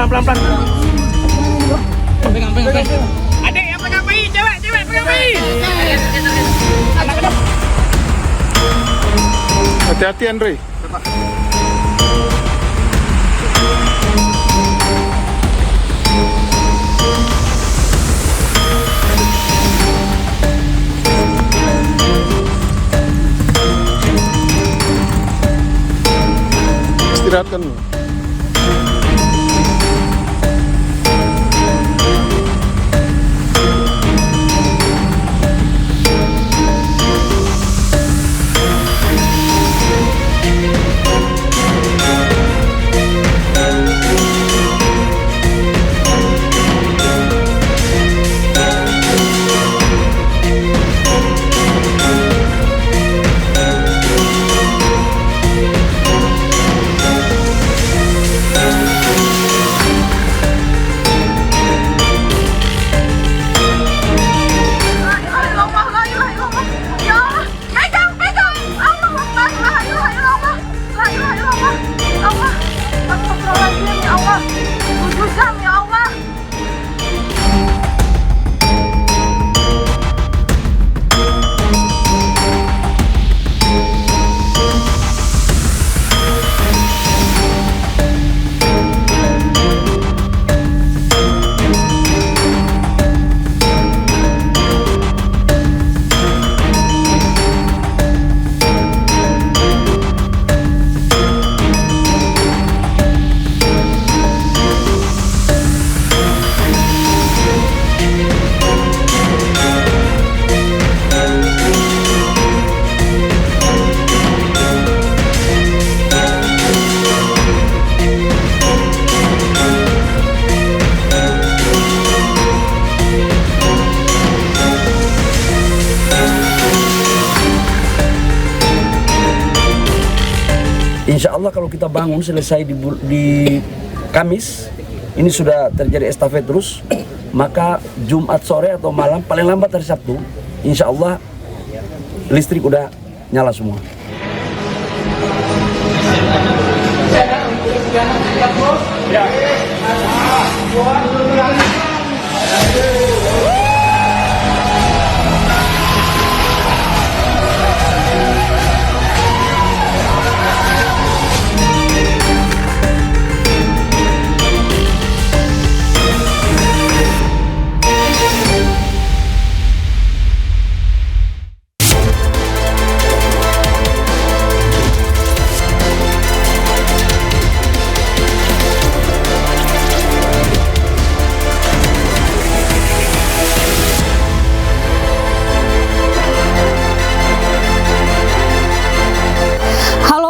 pelan. Pegang. Adik yang pegang bayi, cewek pegang bayi. Hati-hati Andre. Istirahatkan. Insya Allah kalau kita bangun selesai di Kamis, ini sudah terjadi estafet terus, maka Jumat sore atau malam paling lambat hari Sabtu, insya Allah listrik udah nyala semua.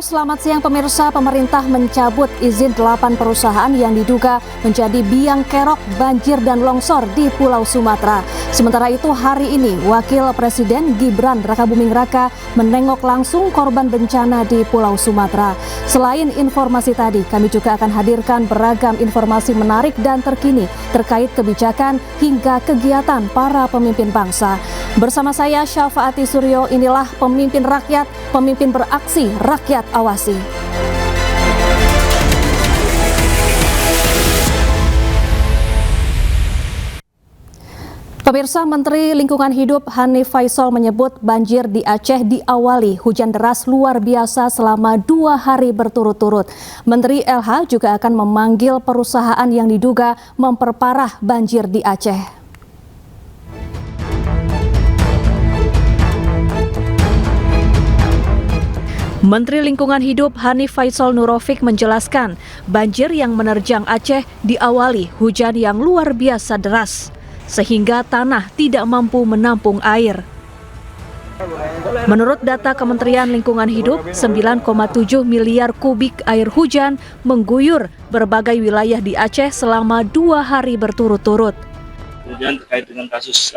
Selamat siang pemirsa, pemerintah mencabut izin 8 perusahaan yang diduga menjadi biang kerok banjir dan longsor di Pulau Sumatera. Sementara itu hari ini Wakil Presiden Gibran Rakabuming Raka menengok langsung korban bencana di Pulau Sumatera. Selain informasi tadi, kami juga akan hadirkan beragam informasi menarik dan terkini terkait kebijakan hingga kegiatan para pemimpin bangsa. Bersama saya Syafaati Suryo, inilah pemimpin rakyat, pemimpin beraksi, rakyat awasi. Pemirsa, Menteri Lingkungan Hidup Hanif Faisal menyebut banjir di Aceh diawali hujan deras luar biasa selama 2 hari berturut-turut. Menteri LH juga akan memanggil perusahaan yang diduga memperparah banjir di Aceh. Menteri Lingkungan Hidup Hanif Faisal Nurofik menjelaskan, banjir yang menerjang Aceh diawali hujan yang luar biasa deras, sehingga tanah tidak mampu menampung air. Menurut data Kementerian Lingkungan Hidup, 9,7 miliar kubik air hujan mengguyur berbagai wilayah di Aceh selama 2 hari berturut-turut. Kemudian terkait dengan kasus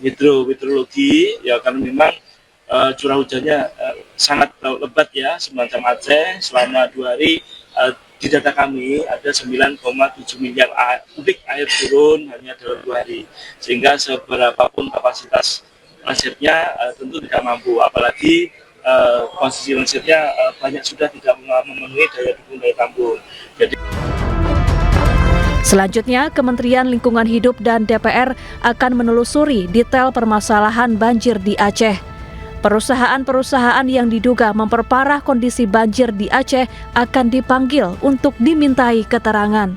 hidrologi, ya karena memang curah hujannya sangat lebat ya, semacam Aceh selama 2 hari. Di data kami ada 9,7 miliar kubik air turun hanya dalam 2 hari, sehingga seberapapun kapasitas resepnya tentu tidak mampu, apalagi posisi resepnya banyak sudah tidak memenuhi daya dukung daya tampung. Jadi Selanjutnya, Kementerian Lingkungan Hidup dan DPR akan menelusuri detail permasalahan banjir di Aceh. Perusahaan-perusahaan yang diduga memperparah kondisi banjir di Aceh akan dipanggil untuk dimintai keterangan.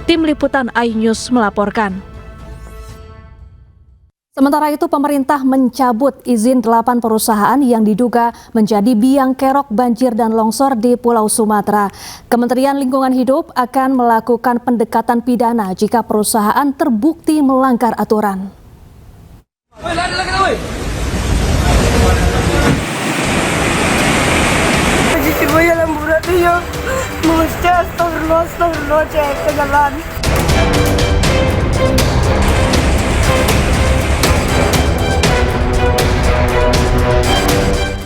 Tim Liputan iNews melaporkan. Sementara itu, pemerintah mencabut izin 8 perusahaan yang diduga menjadi biang kerok banjir dan longsor di Pulau Sumatera. Kementerian Lingkungan Hidup akan melakukan pendekatan pidana jika perusahaan terbukti melanggar aturan.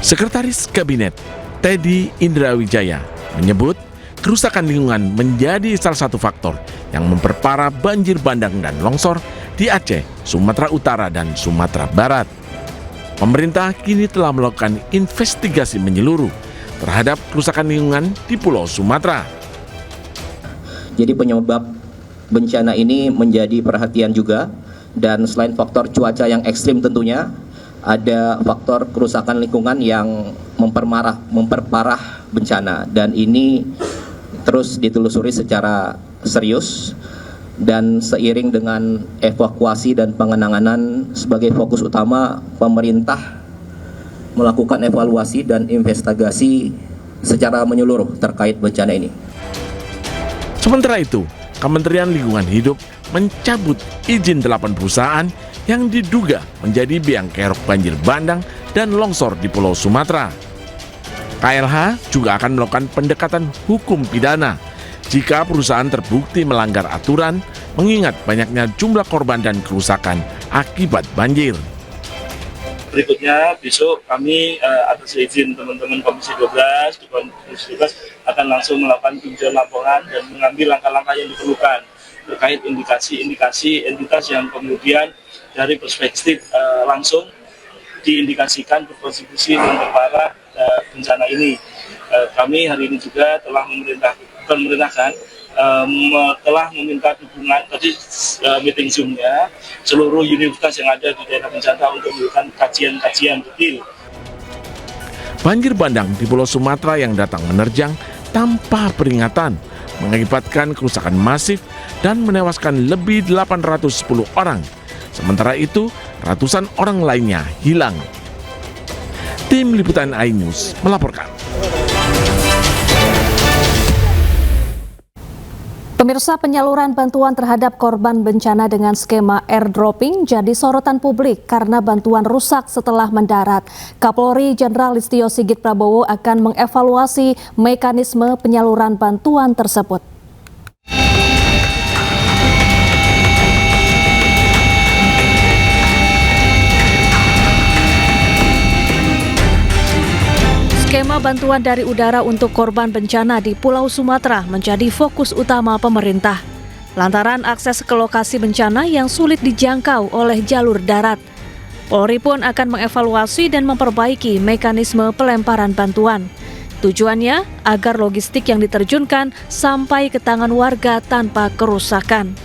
Sekretaris Kabinet Teddy Indrawijaya menyebut kerusakan lingkungan menjadi salah satu faktor yang memperparah banjir bandang dan longsor di Aceh, Sumatera Utara, dan Sumatera Barat. Pemerintah kini telah melakukan investigasi menyeluruh terhadap kerusakan lingkungan di Pulau Sumatera. Jadi penyebab bencana ini menjadi perhatian juga, dan selain faktor cuaca yang ekstrim tentunya, ada faktor kerusakan lingkungan yang memperparah bencana, dan ini terus ditelusuri secara serius, dan seiring dengan evakuasi dan pengenanganan sebagai fokus utama, pemerintah melakukan evaluasi dan investigasi secara menyeluruh terkait bencana ini. Sementara itu, Kementerian Lingkungan Hidup mencabut izin 8 perusahaan yang diduga menjadi biang kerok banjir bandang dan longsor di Pulau Sumatera. KLH juga akan melakukan pendekatan hukum pidana jika perusahaan terbukti melanggar aturan, mengingat banyaknya jumlah korban dan kerusakan akibat banjir. Berikutnya besok kami atas izin teman-teman Komisi 12 di Komisi 12 akan langsung melakukan tinjauan laporan dan mengambil langkah-langkah yang diperlukan terkait indikasi entitas yang kemudian dari perspektif langsung diindikasikan berkontribusi memperparah bencana ini. Kami hari ini juga telah telah meminta dukungan tadi meeting Zoom-nya seluruh universitas yang ada di daerah bencana untuk melakukan kajian-kajian detail. Banjir bandang di Pulau Sumatera yang datang menerjang tanpa peringatan mengakibatkan kerusakan masif dan menewaskan lebih 810 orang. Sementara itu, ratusan orang lainnya hilang. Tim Liputan iNews melaporkan. Pemirsa, penyaluran bantuan terhadap korban bencana dengan skema airdropping jadi sorotan publik karena bantuan rusak setelah mendarat. Kapolri Jenderal Listio Sigit Prabowo akan mengevaluasi mekanisme penyaluran bantuan tersebut. Skema bantuan dari udara untuk korban bencana di Pulau Sumatera menjadi fokus utama pemerintah. Lantaran akses ke lokasi bencana yang sulit dijangkau oleh jalur darat. Polri pun akan mengevaluasi dan memperbaiki mekanisme pelemparan bantuan. Tujuannya agar logistik yang diterjunkan sampai ke tangan warga tanpa kerusakan.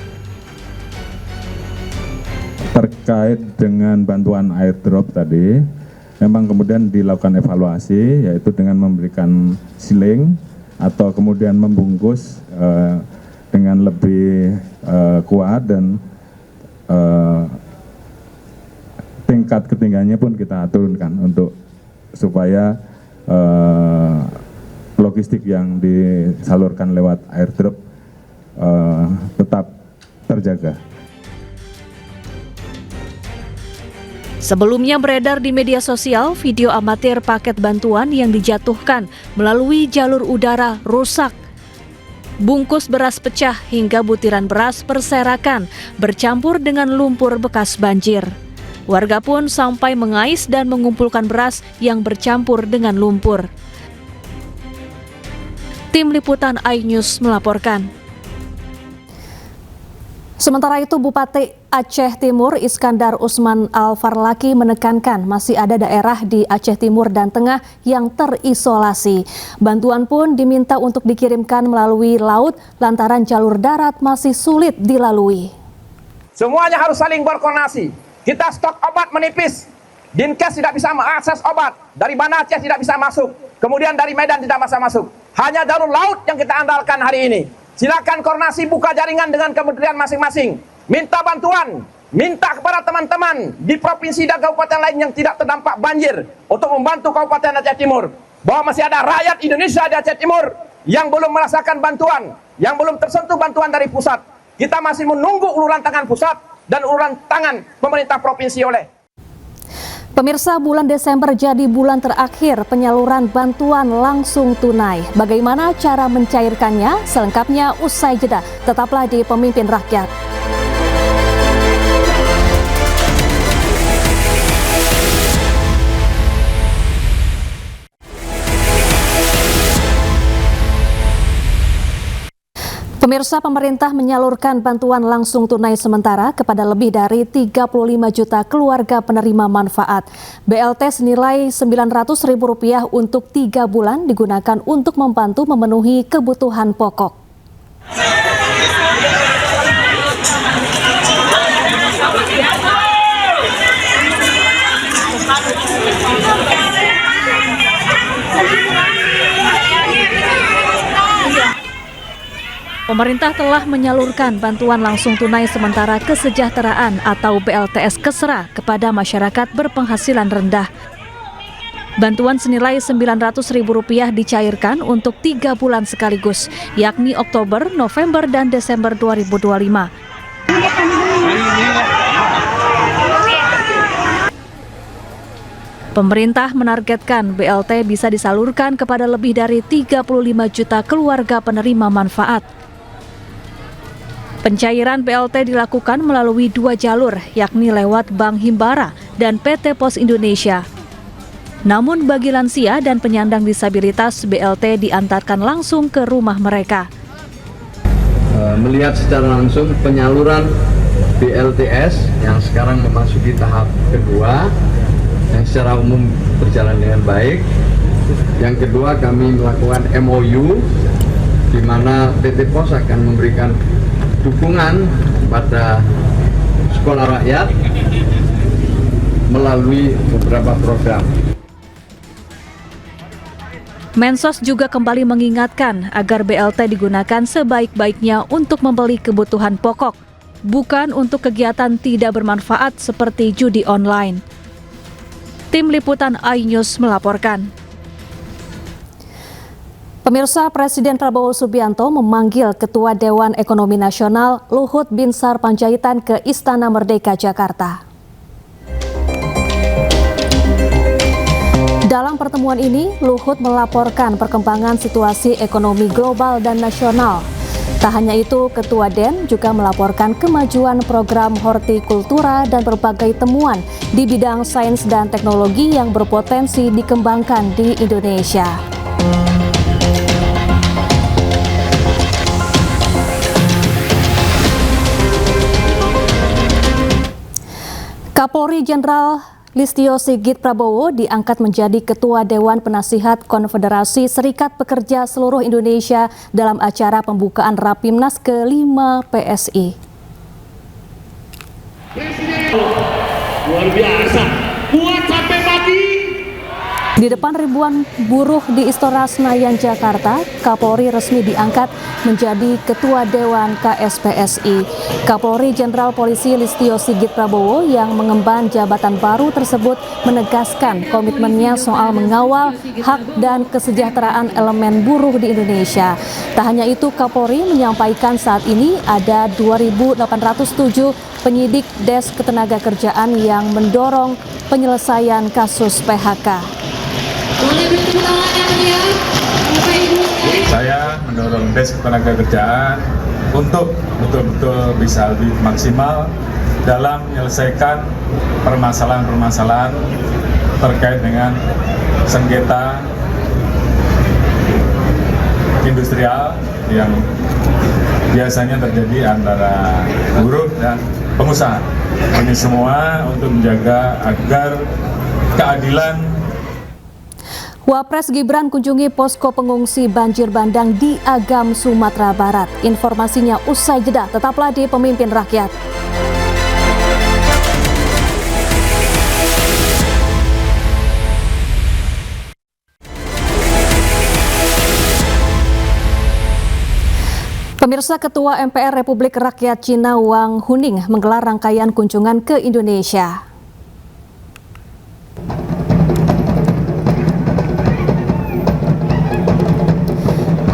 Terkait dengan bantuan airdrop tadi, memang kemudian dilakukan evaluasi, yaitu dengan memberikan siling atau kemudian membungkus dengan lebih kuat, dan tingkat ketinggiannya pun kita turunkan untuk supaya logistik yang disalurkan lewat airdrop tetap terjaga. Sebelumnya beredar di media sosial video amatir paket bantuan yang dijatuhkan melalui jalur udara rusak. Bungkus beras pecah hingga butiran beras berserakan bercampur dengan lumpur bekas banjir. Warga pun sampai mengais dan mengumpulkan beras yang bercampur dengan lumpur. Tim Liputan iNews melaporkan. Sementara itu, Bupati Aceh Timur Iskandar Usman Al-Farlaki menekankan masih ada daerah di Aceh Timur dan Tengah yang terisolasi. Bantuan pun diminta untuk dikirimkan melalui laut lantaran jalur darat masih sulit dilalui. Semuanya harus saling berkoordinasi. Kita stok obat menipis. Dinkes tidak bisa mengakses obat. Dari Banda Aceh tidak bisa masuk. Kemudian dari Medan tidak bisa masuk. Hanya jalur laut yang kita andalkan hari ini. Silakan koordinasi buka jaringan dengan kementerian masing-masing. Minta bantuan, minta kepada teman-teman di provinsi dan kabupaten lain yang tidak terdampak banjir untuk membantu Kabupaten Aceh Timur. Bahwa masih ada rakyat Indonesia di Aceh Timur yang belum merasakan bantuan, yang belum tersentuh bantuan dari pusat. Kita masih menunggu uluran tangan pusat dan uluran tangan pemerintah provinsi oleh. Pemirsa, bulan Desember jadi bulan terakhir penyaluran bantuan langsung tunai. Bagaimana cara mencairkannya? Selengkapnya usai jeda. Tetaplah di Pemimpin Rakyat. Pemirsa, pemerintah menyalurkan bantuan langsung tunai sementara kepada lebih dari 35 juta keluarga penerima manfaat. BLT senilai Rp900.000 untuk 3 bulan digunakan untuk membantu memenuhi kebutuhan pokok. Pemerintah telah menyalurkan bantuan langsung tunai sementara kesejahteraan atau BLTS Kesra kepada masyarakat berpenghasilan rendah. Bantuan senilai Rp900.000 dicairkan untuk 3 bulan sekaligus, yakni Oktober, November, dan Desember 2025. Pemerintah menargetkan BLT bisa disalurkan kepada lebih dari 35 juta keluarga penerima manfaat. Pencairan BLT dilakukan melalui 2 jalur, yakni lewat Bank Himbara dan PT Pos Indonesia. Namun bagi lansia dan penyandang disabilitas, BLT diantarkan langsung ke rumah mereka. Melihat secara langsung penyaluran BLTS yang sekarang memasuki tahap kedua, yang secara umum berjalan dengan baik. Yang kedua, kami melakukan MOU, di mana PT Pos akan memberikan dukungan kepada sekolah rakyat melalui beberapa program. Mensos juga kembali mengingatkan agar BLT digunakan sebaik-baiknya untuk membeli kebutuhan pokok, bukan untuk kegiatan tidak bermanfaat seperti judi online. Tim Liputan iNews melaporkan. Pemirsa, Presiden Prabowo Subianto memanggil Ketua Dewan Ekonomi Nasional Luhut Binsar Panjaitan ke Istana Merdeka, Jakarta. Dalam pertemuan ini, Luhut melaporkan perkembangan situasi ekonomi global dan nasional. Tak hanya itu, Ketua DEN juga melaporkan kemajuan program hortikultura dan berbagai temuan di bidang sains dan teknologi yang berpotensi dikembangkan di Indonesia. Kapolri Jenderal Listio Sigit Prabowo diangkat menjadi Ketua Dewan Penasihat Konfederasi Serikat Pekerja Seluruh Indonesia dalam acara pembukaan Rapimnas ke-5 PSI. Luar biasa, buat sampai pagi. Di depan ribuan buruh di Istora Senayan, Jakarta, Kapolri resmi diangkat menjadi Ketua Dewan KSPSI. Kapolri Jenderal Polisi Listio Sigit Prabowo yang mengemban jabatan baru tersebut menegaskan komitmennya soal mengawal hak dan kesejahteraan elemen buruh di Indonesia. Tak hanya itu, Kapolri menyampaikan saat ini ada 2.807 penyidik Desk Ketenagakerjaan yang mendorong penyelesaian kasus PHK. Saya mendorong Desk Ketenagakerjaan untuk betul-betul bisa lebih maksimal dalam menyelesaikan permasalahan-permasalahan terkait dengan sengketa industrial yang biasanya terjadi antara buruh dan pengusaha. Ini semua untuk menjaga agar keadilan. Wapres Gibran kunjungi posko pengungsi banjir bandang di Agam, Sumatera Barat. Informasinya usai jeda, tetaplah di Pemimpin Rakyat. Pemirsa, Ketua MPR Republik Rakyat Cina Wang Huning menggelar rangkaian kunjungan ke Indonesia.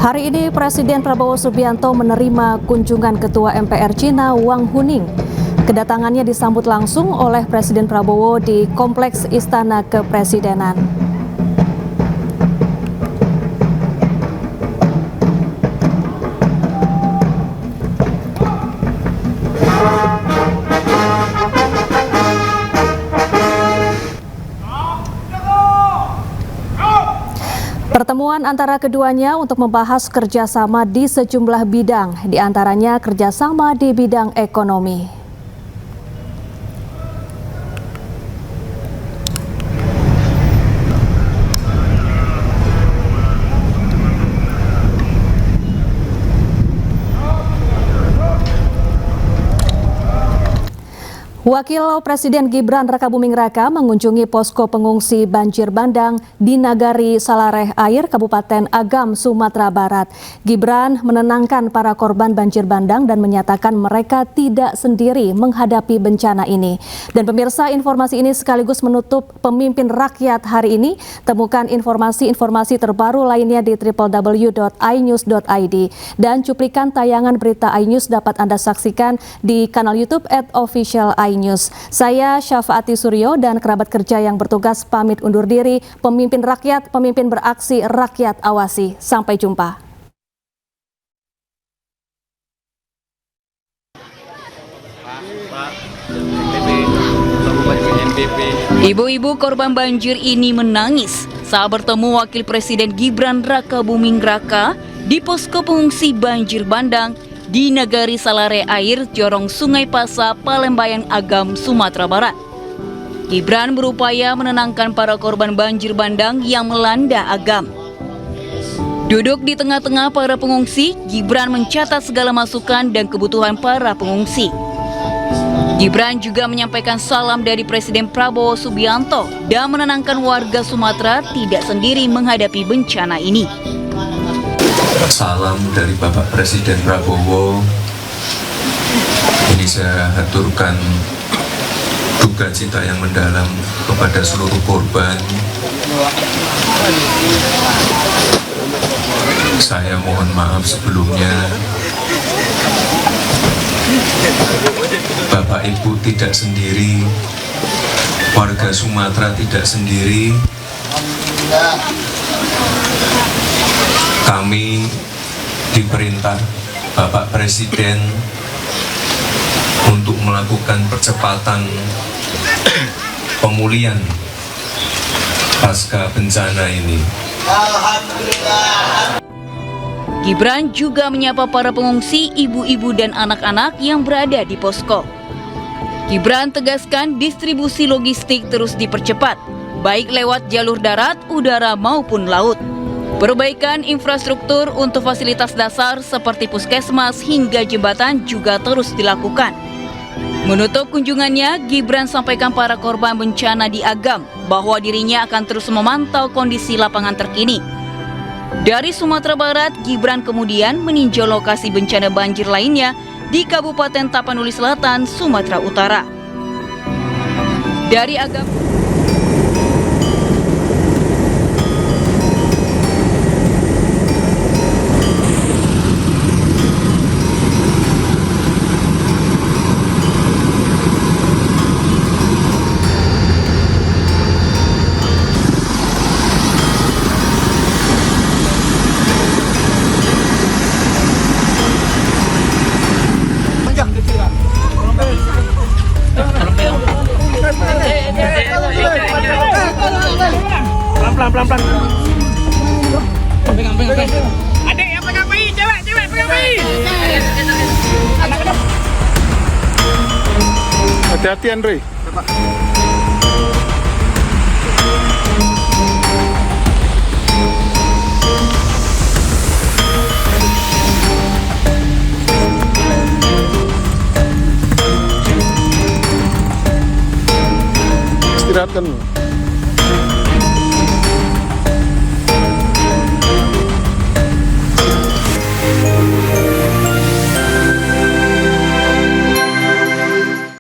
Hari ini Presiden Prabowo Subianto menerima kunjungan Ketua MPR Cina Wang Huning. Kedatangannya disambut langsung oleh Presiden Prabowo di Kompleks Istana Kepresidenan. Pertemuan antara keduanya untuk membahas kerjasama di sejumlah bidang, diantaranya kerjasama di bidang ekonomi. Wakil Presiden Gibran Rakabuming Raka mengunjungi posko pengungsi banjir bandang di Nagari Salareh Air, Kabupaten Agam, Sumatera Barat. Gibran menenangkan para korban banjir bandang dan menyatakan mereka tidak sendiri menghadapi bencana ini. Dan pemirsa, informasi ini sekaligus menutup Pemimpin Rakyat hari ini. Temukan informasi-informasi terbaru lainnya di www.inews.id. Dan cuplikan tayangan berita iNews dapat Anda saksikan di kanal YouTube @official_inews. Saya Syafaati Suryo dan kerabat kerja yang bertugas pamit undur diri. Pemimpin Rakyat, pemimpin beraksi, rakyat awasi. Sampai jumpa. Ibu-ibu korban banjir ini menangis saat bertemu Wakil Presiden Gibran Rakabuming Raka di posko pengungsi banjir bandang di Nagari Salareh Air, Jorong Sungai Pasa, Palembayan, Agam, Sumatera Barat. Gibran berupaya menenangkan para korban banjir bandang yang melanda Agam. Duduk di tengah-tengah para pengungsi, Gibran mencatat segala masukan dan kebutuhan para pengungsi. Gibran juga menyampaikan salam dari Presiden Prabowo Subianto dan menenangkan warga Sumatera tidak sendiri menghadapi bencana ini. Salam dari Bapak Presiden Prabowo. Ini saya haturkan duka cita yang mendalam kepada seluruh korban. Saya mohon maaf sebelumnya. Bapak Ibu tidak sendiri, warga Sumatera tidak sendiri. Kami diperintah Bapak Presiden untuk melakukan percepatan pemulihan pasca bencana ini. Gibran juga menyapa para pengungsi, ibu-ibu dan anak-anak yang berada di posko. Gibran tegaskan distribusi logistik terus dipercepat, baik lewat jalur darat, udara maupun laut. Perbaikan infrastruktur untuk fasilitas dasar seperti puskesmas hingga jembatan juga terus dilakukan. Menutup kunjungannya, Gibran sampaikan para korban bencana di Agam bahwa dirinya akan terus memantau kondisi lapangan terkini. Dari Sumatera Barat, Gibran kemudian meninjau lokasi bencana banjir lainnya di Kabupaten Tapanuli Selatan, Sumatera Utara. Dari Agam. Pelan-pelan. Pegang. Adik yang pegang bayi, cewek pegang bayi. Anak-anak. Hati-hati Andre. Istirahatkan.